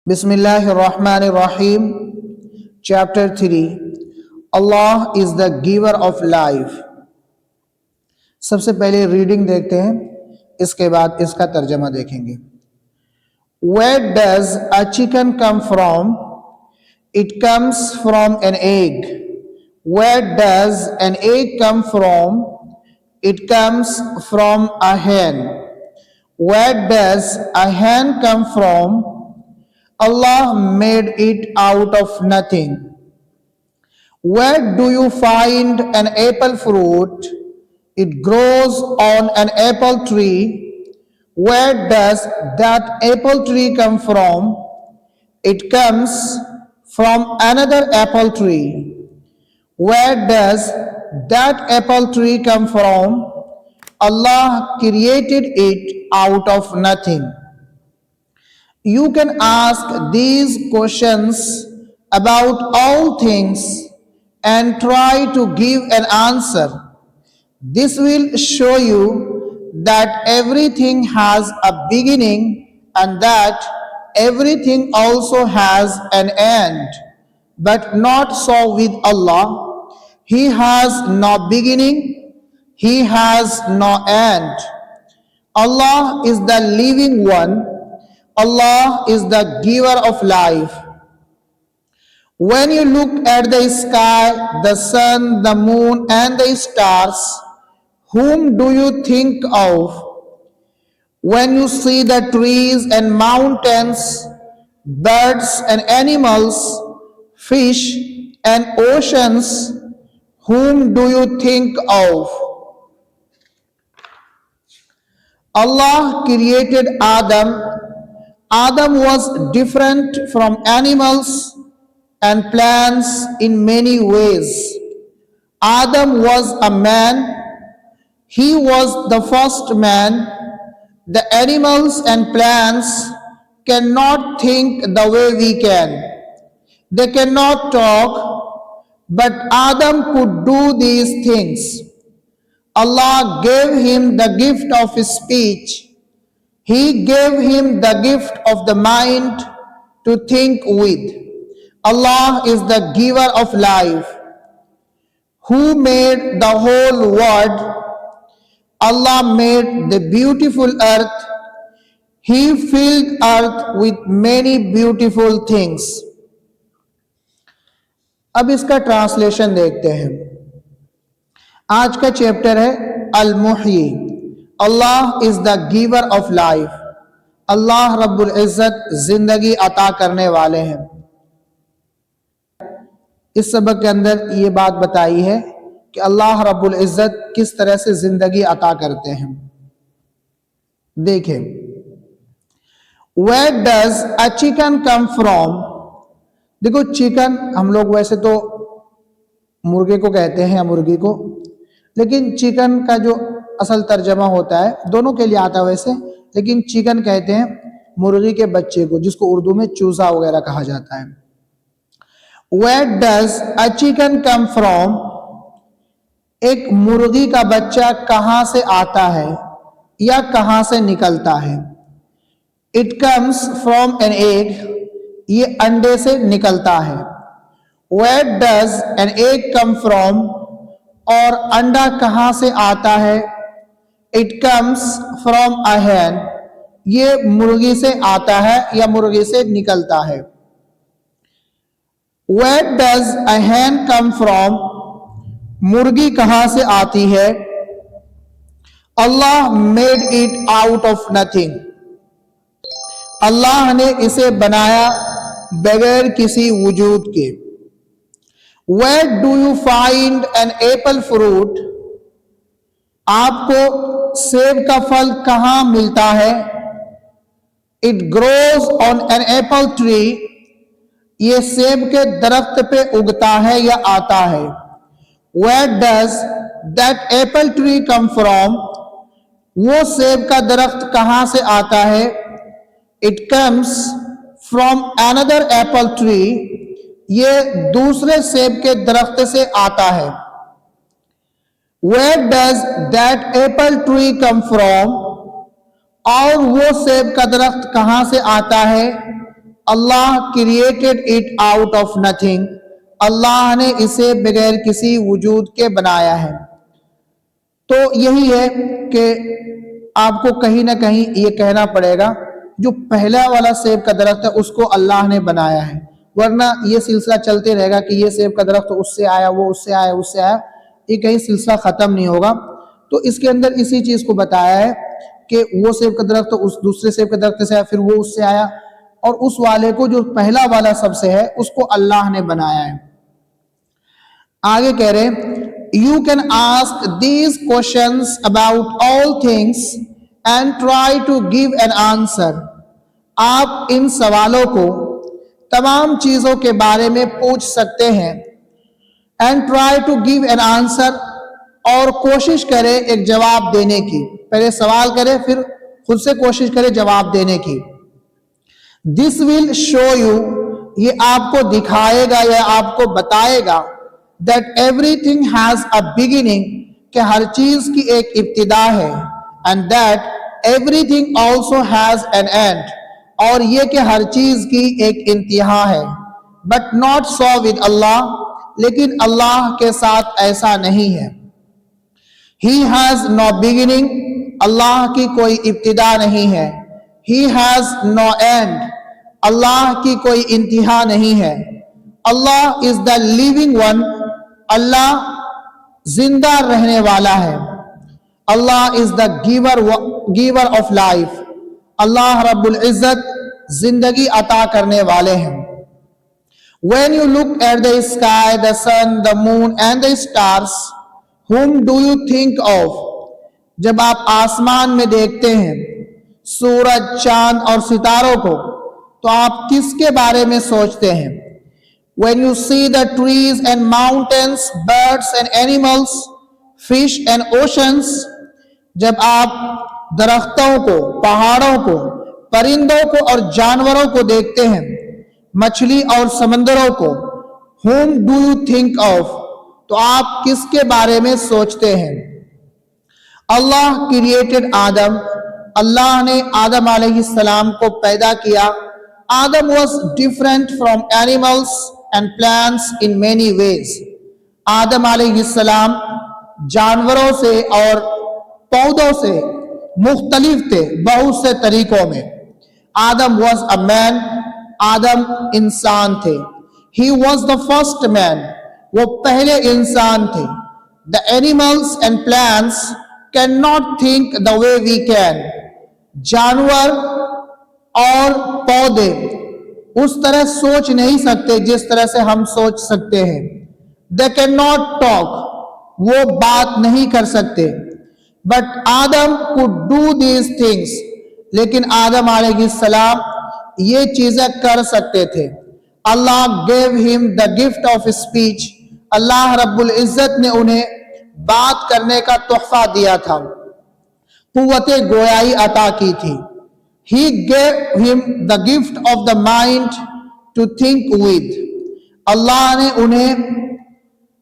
Bismillahirrahmanirrahim. Chapter 3. Allah is the giver of life. سب سے پہلے reading دیکھتے ہیں، اس کے بعد اس کا ترجمہ دیکھیں گے. Where does a chicken come from? It comes from an egg. Where does an egg come from? It comes from a hen. Where does a hen come from? Allah made it out of nothing. Where do you find an apple fruit? It grows on an apple tree. Where does that apple tree come from? It comes from another apple tree. Where does that apple tree come from? Allah created it out of nothing. You can ask these questions about all things and try to give an answer. This will show you that everything has a beginning and that everything also has an end. But not so with Allah. He has no beginning, He has no end. Allah is the living one. Allah is the giver of life. When you look at the sky, the sun, the moon, and the stars, whom do you think of? When you see the trees and mountains, birds and animals, fish and oceans, whom do you think of? Allah created Adam. Adam was different from animals and plants in many ways. Adam was a man. He was the first man. The animals and plants cannot think the way we can. They cannot talk, but Adam could do these things. Allah gave him the gift of speech. He gave him the gift of the mind to think with. Allah is the giver of life. Who made the whole world? Allah made the beautiful earth. He filled earth with many beautiful things. اب اس کا translation دیکھتے ہیں. آج کا chapter ہے المحیی. اللہ از دا giver of life. اللہ رب العزت زندگی عطا کرنے والے ہیں. اس سبق کے اندر یہ بات بتائی ہے کہ اللہ رب العزت کس طرح سے زندگی عطا کرتے ہیں. دیکھیں, Where does a chicken come from? دیکھو, چکن ہم لوگ ویسے تو مرغے کو کہتے ہیں یا مرغی کو, لیکن چکن کا جو اصل ترجمہ ہوتا ہے دونوں کے لیے آتا ہے ویسے, لیکن چکن کہتے ہیں مرغی کے بچے کو, جس کو اردو میں چوزا وغیرہ کہا جاتا ہے. Where does a chicken come from? ایک مرغی کا بچہ کہاں سے آتا ہے یا کہاں سے نکلتا ہے. It comes from an egg. یہ انڈے سے نکلتا ہے. Where does an egg come from? اور انڈا کہاں سے آتا ہے. It comes from a hen. یہ مرغی سے آتا ہے یا مرغی سے نکلتا ہے. Where does a hen come from? مرغی کہاں سے آتی ہے. Allah made it out of nothing. اللہ نے اسے بنایا بغیر کسی وجود کے. Where do you find an apple fruit? آپ کو سیب کا پھل کہاں ملتا ہے. It grows on an apple tree. یہ سیب کے درخت پہ اگتا ہے یا آتا ہے. Where does that apple tree come from? وہ سیب کا درخت کہاں سے آتا ہے. It comes from another apple tree. یہ دوسرے سیب کے درخت سے آتا ہے. Where does that apple tree come from? اور وہ سیب کا درخت کہاں سے آتا ہے. اللہ created it out of nothing. اللہ نے اسے بغیر کسی وجود کے بنایا ہے. تو یہی ہے کہ آپ کو کہیں نہ کہیں یہ کہنا پڑے گا جو پہلا والا سیب کا درخت ہے اس کو اللہ نے بنایا ہے، ورنہ یہ سلسلہ چلتے رہے گا کہ یہ سیب کا درخت اس سے آیا، وہ اس سے آیا، اس سے آیا، یہ کہیں سلسلہ ختم نہیں ہوگا. تو اس کے اندر اسی چیز کو بتایا ہے کہ وہ سیب کا درخت اس دوسرے سیب کا درخت سے آیا، پھر وہ اس سے آیا، اور اس والے کو جو پہلا والا سب سے ہے اس کو اللہ نے بنایا ہے. آگے کہہ رہے You can ask these questions about all things and try to give an answer. آپ ان سوالوں کو تمام چیزوں کے بارے میں پوچھ سکتے ہیں. And try to give an answer. اور کوشش کرے ایک جواب دینے کی. پہلے سوال کرے پھر خود سے کوشش کرے جواب دینے کی. This will show you. یہ آپ کو دکھائے گا یا آپ کو بتائے گا that everything has a beginning. کہ ہر چیز کی ایک ابتدا ہے. And that everything also has an end. اور یہ کہ ہر چیز کی ایک انتہا ہے. But not so with Allah. لیکن اللہ کے ساتھ ایسا نہیں ہے. He has no beginning. اللہ کی کوئی ابتدا نہیں ہے. He has no end. اللہ کی کوئی انتہا نہیں ہے. اللہ is the living one. اللہ زندہ رہنے والا ہے. اللہ is the giver of life. اللہ رب العزت زندگی عطا کرنے والے ہیں. When you look at the sky, the sun, the moon and the stars, whom do you think of? جب آپ آسمان میں دیکھتے ہیں سورج، چاند اور ستاروں کو تو آپ کس کے بارے میں سوچتے ہیں؟ When you see the trees and mountains, birds and animals, fish and oceans, جب آپ درختوں کو، پہاڑوں کو، پرندوں کو اور جانوروں کو دیکھتے ہیں، مچھلی اور سمندروں کو، whom do you think of? تو آپ کس کے بارے میں سوچتے ہیں؟ اللہ created آدم. اللہ نے آدم علیہ السلام کو پیدا کیا. آدم was different from animals and plants in many ways. آدم علیہ السلام جانوروں سے اور پودوں سے مختلف تھے بہت سے طریقوں میں. آدم was a man. آدم انسان تھے. He was the first man. وہ پہلے انسان تھے. The animals and plants cannot think the way we can. جانور اور پودے اس طرح سوچ نہیں سکتے جس طرح سے ہم سوچ سکتے ہیں. They cannot talk. وہ بات نہیں کر سکتے. But Adam could do these things. لیکن آدم علیہ السلام یہ چیزیں کر سکتے تھے. اللہ gave him the gift of speech. اللہ رب العزت نے انہیں بات کرنے کا تحفہ دیا تھا، قوت گویائی عطا کی تھی. He gave him the gift of the mind to think with. اللہ نے انہیں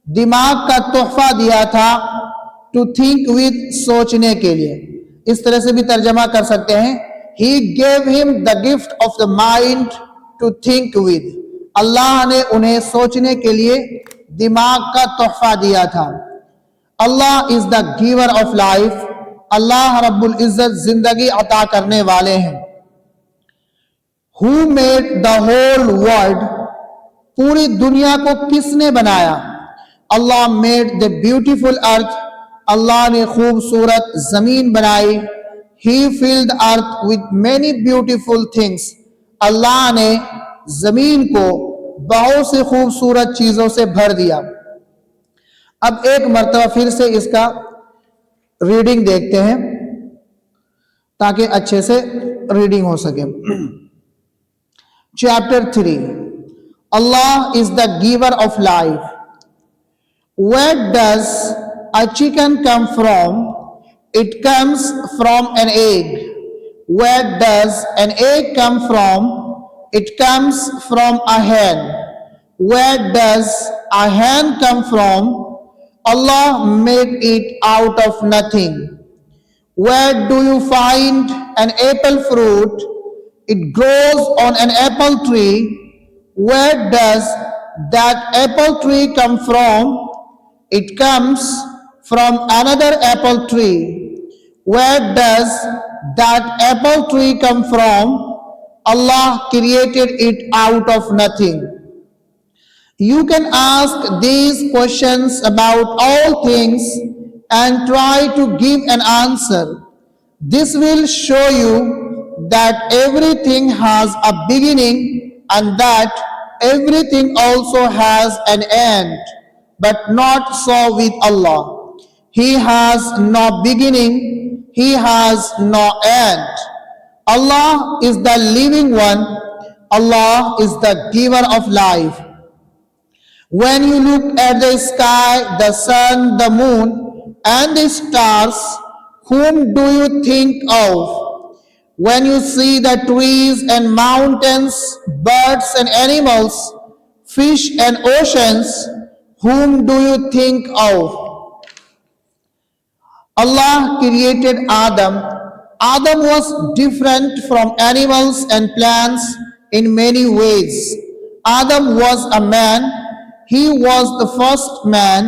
دماغ کا تحفہ دیا تھا to think with، سوچنے کے لیے. اس طرح سے بھی ترجمہ کر سکتے ہیں He gave him the gift of the mind to think with. اللہ نے انہیں سوچنے کے لیے دماغ کا تحفہ دیا تھا. اللہ is the giver of life. اللہ رب العزت زندگی عطا کرنے والے ہیں. Who made the whole world? پوری دنیا کو کس نے بنایا؟ اللہ made the beautiful earth. اللہ نے خوبصورت زمین بنائی. He filled the earth with many beautiful things. اللہ نے زمین کو بہت سے خوبصورت چیزوں سے بھر دیا. اب ایک مرتبہ پھر سے اس کا ریڈنگ دیکھتے ہیں تاکہ اچھے سے ریڈنگ ہو سکے. Chapter 3. Allah is the giver of life. Where does a chicken come from? It comes from an egg. Where does an egg come from? It comes from a hen. Where does a hen come from? Allah made it out of nothing. Where do you find an apple fruit? It grows on an apple tree. Where does that apple tree come from? It comes from another apple tree. Where does that apple tree come from? Allah created it out of nothing. You can ask these questions about all things and try to give an answer. This will show you that everything has a beginning and that everything also has an end, but not so with Allah. He has no beginning, He has no end. Allah is the living one, Allah is the giver of life. When you look at the sky, the sun, the moon, and the stars, whom do you think of? When you see the trees and mountains, birds and animals, fish and oceans, whom do you think of? Allah created Adam. Adam was different from animals and plants in many ways. Adam was a man. He was the first man.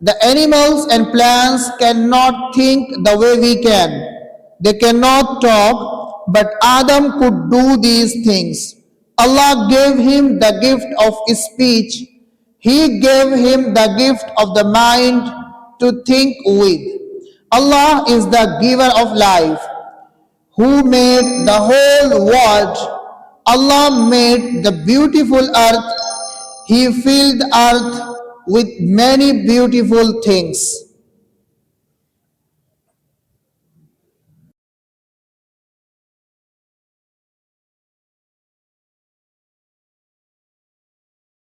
The animals and plants cannot think the way we can. They cannot talk, but Adam could do these things. Allah gave him the gift of speech. He gave him the gift of the mind to think with. Allah is the giver of life, who made the whole world. Allah made the beautiful earth. He filled the earth with many beautiful things.